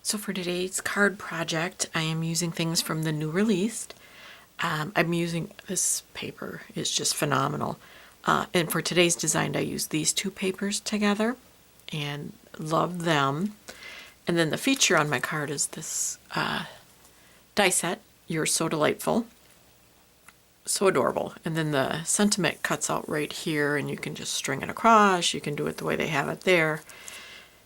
So for today's card project, I am using things from the new release. I'm using this paper, it's just phenomenal. And for today's design, I used these two papers together and love them. And then the feature on my card is this die set, You're Soda-lightful. So adorable. And then the sentiment cuts out right here, and you can just string it across. You can do it the way they have it there.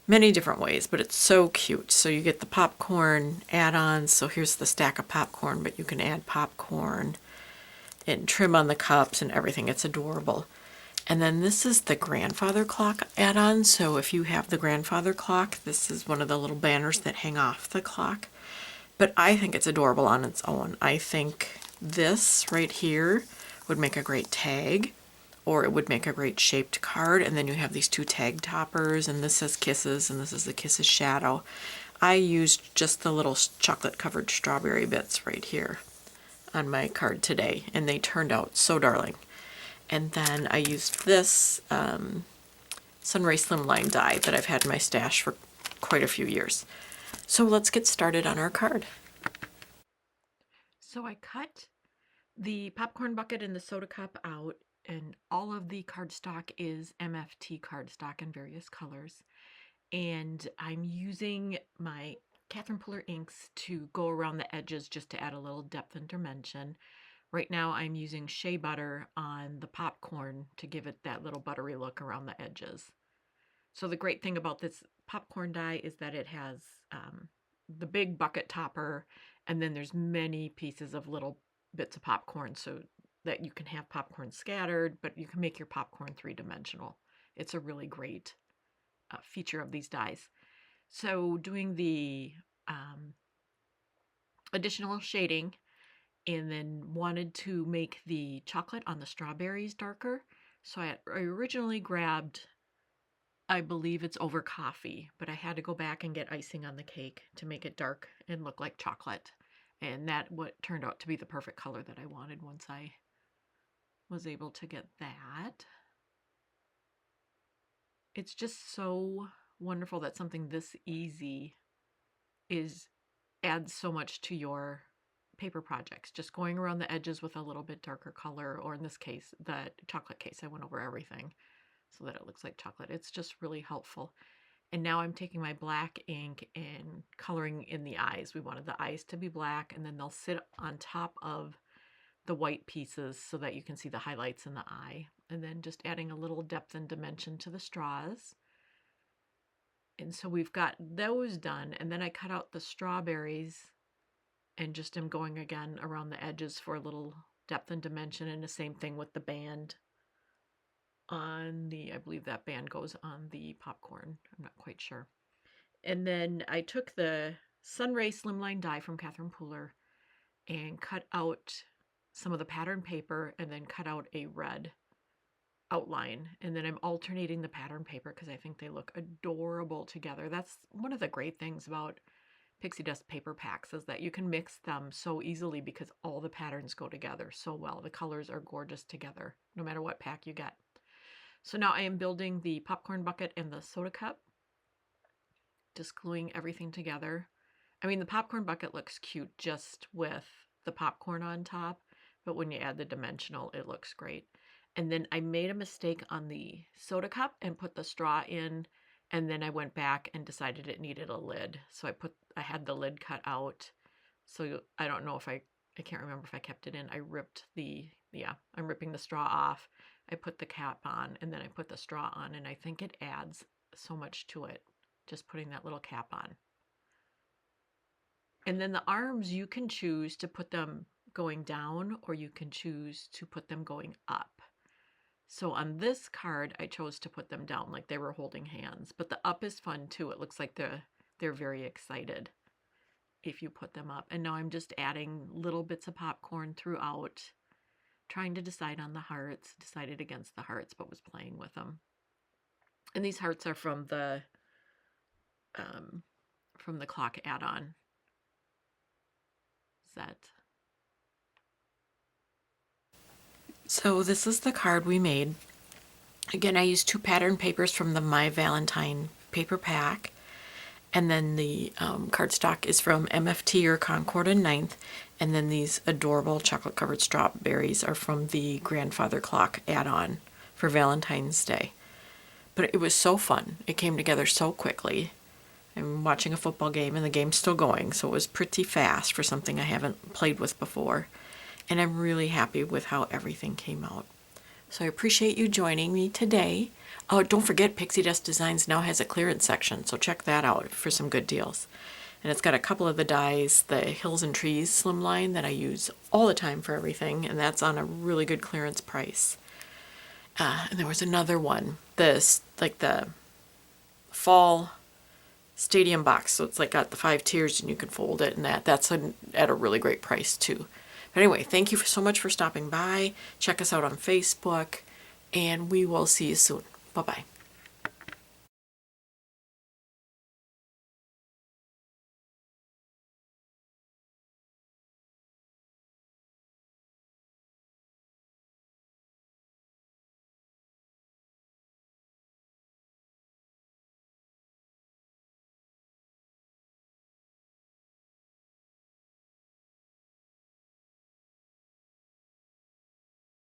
Many different ways, but it's so cute. So you get the popcorn add-ons. So here's the stack of popcorn, but you can add popcorn and trim on the cups and everything. It's adorable. And then this is the grandfather clock add-on. So if you have the grandfather clock, this is one of the little banners that hang off the clock. But I think it's adorable on its own. I think this right here would make a great tag, or it would make a great shaped card. And then you have these two tag toppers, and this says Kisses, and this is the Kisses shadow. I used just the little chocolate covered strawberry bits right here on my card today, and they turned out so darling. And then I used this Sunray Slimline die that I've had in my stash for quite a few years. So let's get started on our card. So I cut the popcorn bucket and the soda cup out, and all of the cardstock is MFT cardstock in various colors. And I'm using my Catherine Puller inks to go around the edges just to add a little depth and dimension. Right now I'm using shea butter on the popcorn to give it that little buttery look around the edges. So the great thing about this popcorn die is that it has the big bucket topper, and then there's many pieces of little bits of popcorn so that you can have popcorn scattered, but you can make your popcorn three-dimensional. It's a really great feature of these dies. So doing the additional shading, and then wanted to make the chocolate on the strawberries darker. So I originally grabbed, I believe it's over coffee, but I had to go back and get icing on the cake to make it dark and look like chocolate. And that what turned out to be the perfect color that I wanted once I was able to get that. It's just so wonderful that something this easy adds so much to your paper projects. Just going around the edges with a little bit darker color, or in this case, the chocolate case, I went over everything so that it looks like chocolate. It's just really helpful. And now I'm taking my black ink and coloring in the eyes. We wanted the eyes to be black, and then they'll sit on top of the white pieces so that you can see the highlights in the eye. And then just adding a little depth and dimension to the straws. And so we've got those done. And then I cut out the strawberries and just am going again around the edges for a little depth and dimension, and the same thing with the band on the, I believe that band goes on the popcorn. I'm not quite sure. And then I took the Sunray Slimline die from Catherine Puller and cut out some of the pattern paper, and then cut out a red outline. And then I'm alternating the pattern paper because I think they look adorable together. That's one of the great things about Pixi Dust paper packs, is that you can mix them so easily because all the patterns go together so well. The colors are gorgeous together, no matter what pack you get. So now I am building the popcorn bucket and the soda cup, just gluing everything together. I mean, the popcorn bucket looks cute just with the popcorn on top, but when you add the dimensional, it looks great. And then I made a mistake on the soda cup and put the straw in, and then I went back and decided it needed a lid. So I had the lid cut out. So I don't know if I can't remember if I kept it in. I'm ripping the straw off. I put the cap on, and then I put the straw on, and I think it adds so much to it, just putting that little cap on. And then the arms, you can choose to put them going down, or you can choose to put them going up. So on this card, I chose to put them down like they were holding hands, but the up is fun too. It looks like they're very excited if you put them up. And now I'm just adding little bits of popcorn throughout, trying to decide on the hearts, decided against the hearts, but was playing with them. And these hearts are from the clock add-on set. So this is the card we made. Again, I used two pattern papers from the My Valentine paper pack. And then the cardstock is from MFT or Concord and Ninth. And then these adorable chocolate covered strawberries are from the grandfather clock add-on for Valentine's Day. But it was so fun. It came together so quickly. I'm watching a football game and the game's still going, so it was pretty fast for something I haven't played with before. And I'm really happy with how everything came out. So I appreciate you joining me today. Oh, don't forget, Pixi Dust Designs now has a clearance section, so check that out for some good deals. And it's got a couple of the dies, the Hills and Trees slim line that I use all the time for everything, and that's on a really good clearance price. And there was another one, this like the fall stadium box, so it's like got the 5 tiers and you can fold it, and that's at a really great price too. But anyway, thank you so much for stopping by. Check us out on Facebook, and we will see you soon. Bye-bye.